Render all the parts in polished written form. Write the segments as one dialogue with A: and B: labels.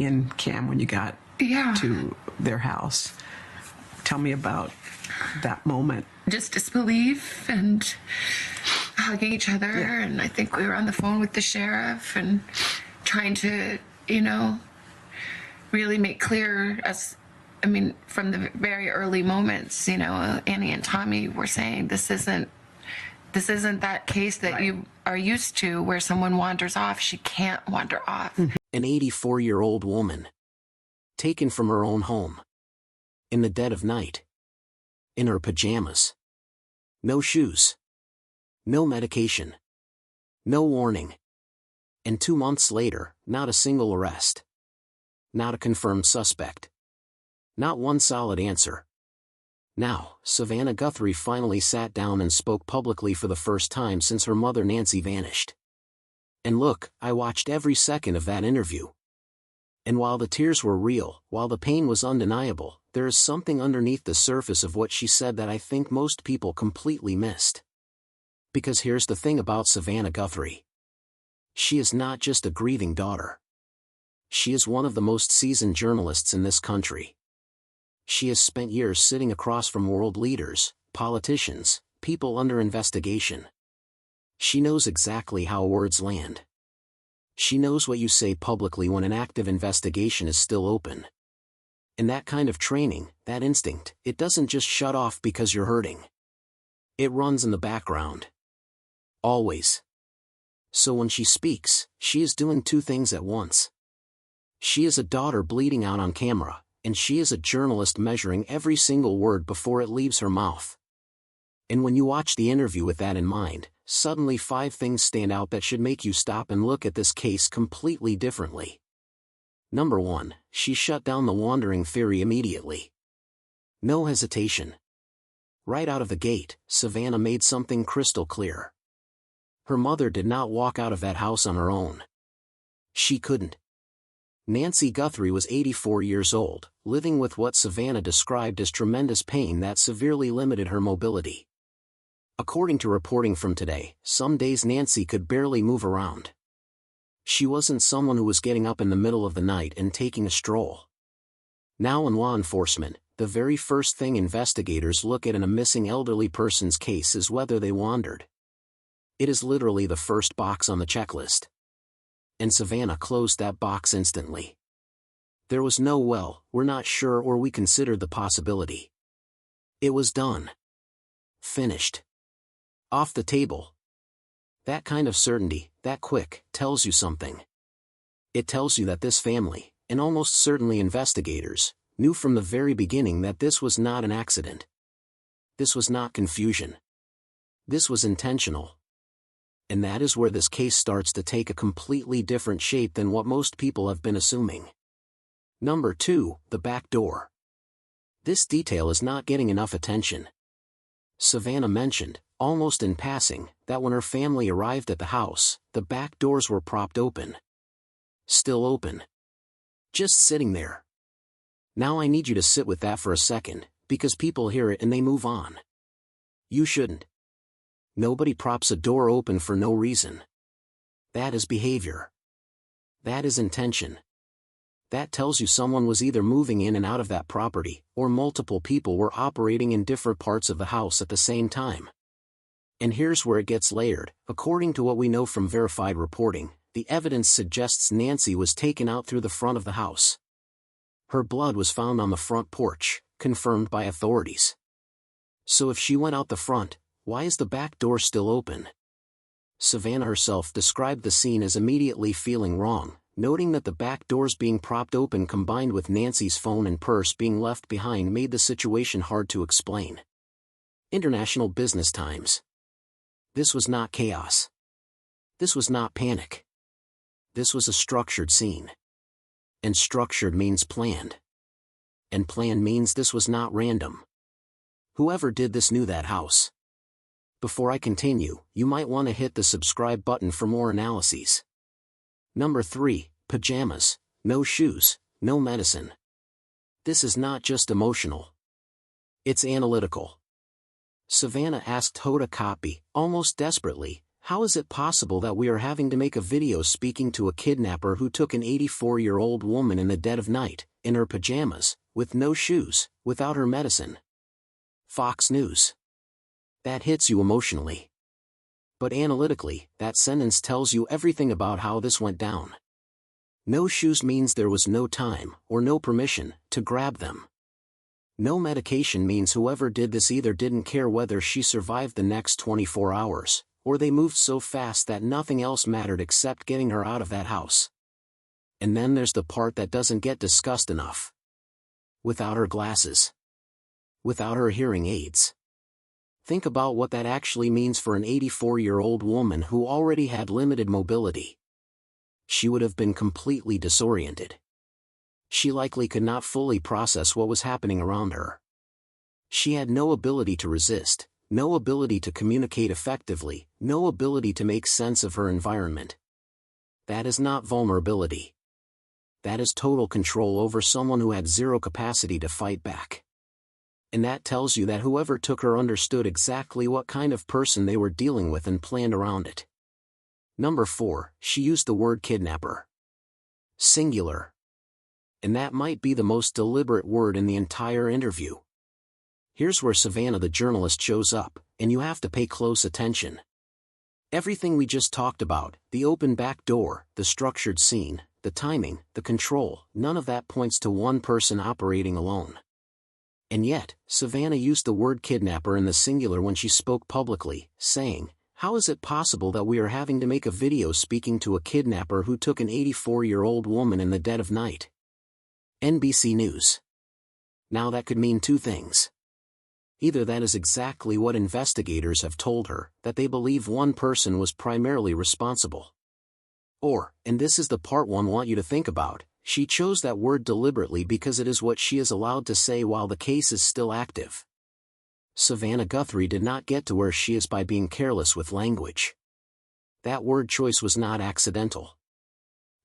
A: Annie and Cam when you got
B: Yeah.
A: to their house. Tell me about that moment.
B: Just disbelief and hugging each other.
A: Yeah.
B: And I think we were on the phone with the sheriff and trying to, really make clear from the very early moments, Annie and Tommy were saying this isn't that case that
A: Right.
B: you are used to where someone wanders off. She can't wander off.
C: An 84-year-old woman, taken from her own home, in the dead of night, in her pajamas. No shoes. No medication. No warning. And 2 months later, not a single arrest. Not a confirmed suspect. Not one solid answer. Now, Savannah Guthrie finally sat down and spoke publicly for the first time since her mother Nancy vanished. And look, I watched every second of that interview. And while the tears were real, while the pain was undeniable, there is something underneath the surface of what she said that I think most people completely missed. Because here's the thing about Savannah Guthrie. She is not just a grieving daughter. She is one of the most seasoned journalists in this country. She has spent years sitting across from world leaders, politicians, people under investigation. She knows exactly how words land. She knows what you say publicly when an active investigation is still open. And that kind of training, that instinct, it doesn't just shut off because you're hurting. It runs in the background. Always. So when she speaks, she is doing two things at once. She is a daughter bleeding out on camera, and she is a journalist measuring every single word before it leaves her mouth. And when you watch the interview with that in mind, suddenly 5 things stand out that should make you stop and look at this case completely differently. Number 1, she shut down the wandering theory immediately. No hesitation. Right out of the gate, Savannah made something crystal clear. Her mother did not walk out of that house on her own. She couldn't. Nancy Guthrie was 84 years old, living with what Savannah described as tremendous pain that severely limited her mobility. According to reporting from today, some days Nancy could barely move around. She wasn't someone who was getting up in the middle of the night and taking a stroll. Now in law enforcement, the very first thing investigators look at in a missing elderly person's case is whether they wandered. It is literally the first box on the checklist. And Savannah closed that box instantly. There was no well, we're not sure, or we considered the possibility. It was done. Finished. Off the table. That kind of certainty, that quick, tells you something. It tells you that this family, and almost certainly investigators, knew from the very beginning that this was not an accident. This was not confusion. This was intentional. And that is where this case starts to take a completely different shape than what most people have been assuming. Number 2, the back door. This detail is not getting enough attention. Savannah mentioned, almost in passing, that when her family arrived at the house, the back doors were propped open. Still open. Just sitting there. Now I need you to sit with that for a second, because people hear it and they move on. You shouldn't. Nobody props a door open for no reason. That is behavior. That is intention. That tells you someone was either moving in and out of that property, or multiple people were operating in different parts of the house at the same time. And here's where it gets layered. According to what we know from verified reporting, the evidence suggests Nancy was taken out through the front of the house. Her blood was found on the front porch, confirmed by authorities. So if she went out the front, why is the back door still open? Savannah herself described the scene as immediately feeling wrong, noting that the back doors being propped open combined with Nancy's phone and purse being left behind made the situation hard to explain. International Business Times. This was not chaos. This was not panic. This was a structured scene. And structured means planned. And planned means this was not random. Whoever did this knew that house. Before I continue, you might want to hit the subscribe button for more analyses. Number 3, pajamas, no shoes, no medicine. This is not just emotional. It's analytical. Savannah asked Hoda Kotb, almost desperately, how is it possible that we are having to make a video speaking to a kidnapper who took an 84-year-old woman in the dead of night, in her pajamas, with no shoes, without her medicine? Fox News. That hits you emotionally. But analytically, that sentence tells you everything about how this went down. No shoes means there was no time, or no permission, to grab them. No medication means whoever did this either didn't care whether she survived the next 24 hours, or they moved so fast that nothing else mattered except getting her out of that house. And then there's the part that doesn't get discussed enough. Without her glasses. Without her hearing aids. Think about what that actually means for an 84-year-old woman who already had limited mobility. She would have been completely disoriented. She likely could not fully process what was happening around her. She had no ability to resist, no ability to communicate effectively, no ability to make sense of her environment. That is not vulnerability. That is total control over someone who had zero capacity to fight back. And that tells you that whoever took her understood exactly what kind of person they were dealing with and planned around it. Number 4, she used the word kidnapper. Singular. And that might be the most deliberate word in the entire interview. Here's where Savannah the journalist shows up, and you have to pay close attention. Everything we just talked about, the open back door, the structured scene, the timing, the control, none of that points to one person operating alone. And yet, Savannah used the word kidnapper in the singular when she spoke publicly, saying, "How is it possible that we are having to make a video speaking to a kidnapper who took an 84-year-old woman in the dead of night?" NBC News. Now that could mean two things. Either that is exactly what investigators have told her, that they believe one person was primarily responsible. Or, and this is the part one want you to think about, she chose that word deliberately because it is what she is allowed to say while the case is still active. Savannah Guthrie did not get to where she is by being careless with language. That word choice was not accidental.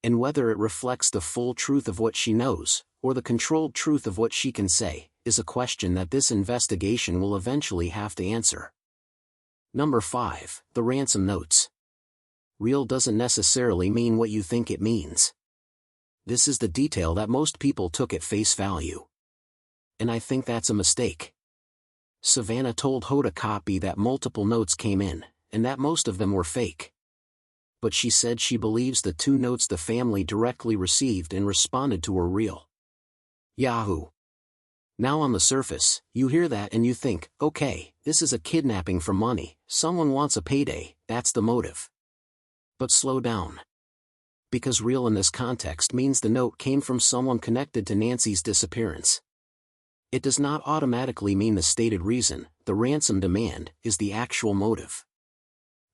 C: And whether it reflects the full truth of what she knows, or the controlled truth of what she can say, is a question that this investigation will eventually have to answer. Number 5, the ransom notes. Real doesn't necessarily mean what you think it means. This is the detail that most people took at face value. And I think that's a mistake. Savannah told Hoda Kotb that multiple notes came in, and that most of them were fake. But she said she believes the 2 notes the family directly received and responded to were real. Yahoo! Now on the surface, you hear that and you think, okay, this is a kidnapping for money, someone wants a payday, that's the motive. But slow down. Because real in this context means the note came from someone connected to Nancy's disappearance. It does not automatically mean the stated reason, the ransom demand, is the actual motive.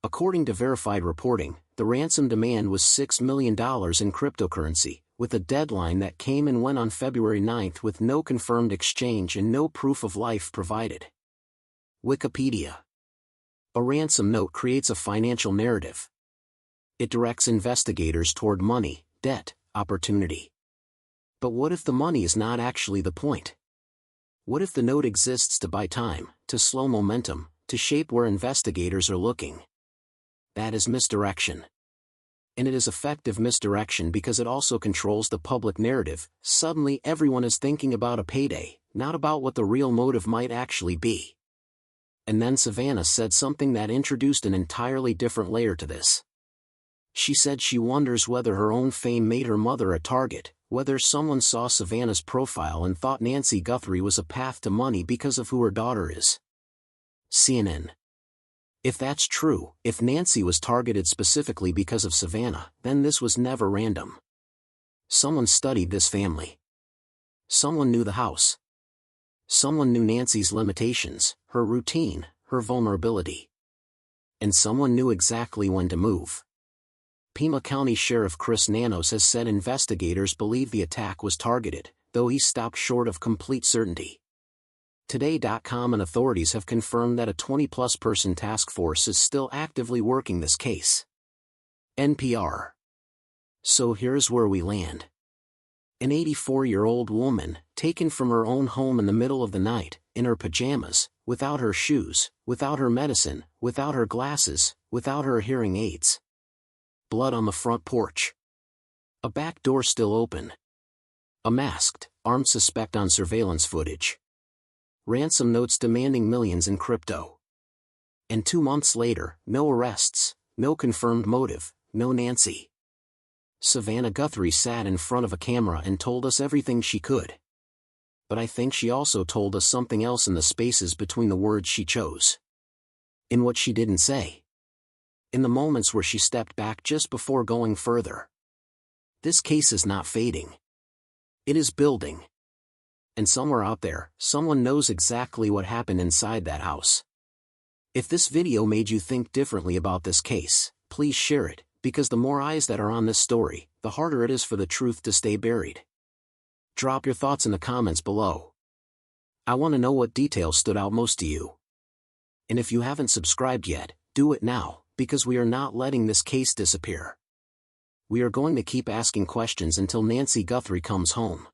C: According to verified reporting, the ransom demand was $6 million in cryptocurrency, with a deadline that came and went on February 9th with no confirmed exchange and no proof of life provided. Wikipedia. A ransom note creates a financial narrative. It directs investigators toward money, debt, opportunity. But what if the money is not actually the point? What if the note exists to buy time, to slow momentum, to shape where investigators are looking? That is misdirection. And it is effective misdirection because it also controls the public narrative. Suddenly everyone is thinking about a payday, not about what the real motive might actually be. And then Savannah said something that introduced an entirely different layer to this. She said she wonders whether her own fame made her mother a target, whether someone saw Savannah's profile and thought Nancy Guthrie was a path to money because of who her daughter is. CNN. If that's true, if Nancy was targeted specifically because of Savannah, then this was never random. Someone studied this family. Someone knew the house. Someone knew Nancy's limitations, her routine, her vulnerability. And someone knew exactly when to move. Pima County Sheriff Chris Nanos has said investigators believe the attack was targeted, though he stopped short of complete certainty. Today.com and authorities have confirmed that a 20-plus person task force is still actively working this case. NPR. So here's where we land. An 84-year-old woman, taken from her own home in the middle of the night, in her pajamas, without her shoes, without her medicine, without her glasses, without her hearing aids. Blood on the front porch. A back door still open. A masked, armed suspect on surveillance footage. Ransom notes demanding millions in crypto. And 2 months later, no arrests, no confirmed motive, no Nancy. Savannah Guthrie sat in front of a camera and told us everything she could. But I think she also told us something else in the spaces between the words she chose. In what she didn't say. In the moments where she stepped back just before going further. This case is not fading. It is building. And somewhere out there, someone knows exactly what happened inside that house. If this video made you think differently about this case, please share it, because the more eyes that are on this story, the harder it is for the truth to stay buried. Drop your thoughts in the comments below. I want to know what details stood out most to you. And if you haven't subscribed yet, do it now, because we are not letting this case disappear. We are going to keep asking questions until Nancy Guthrie comes home.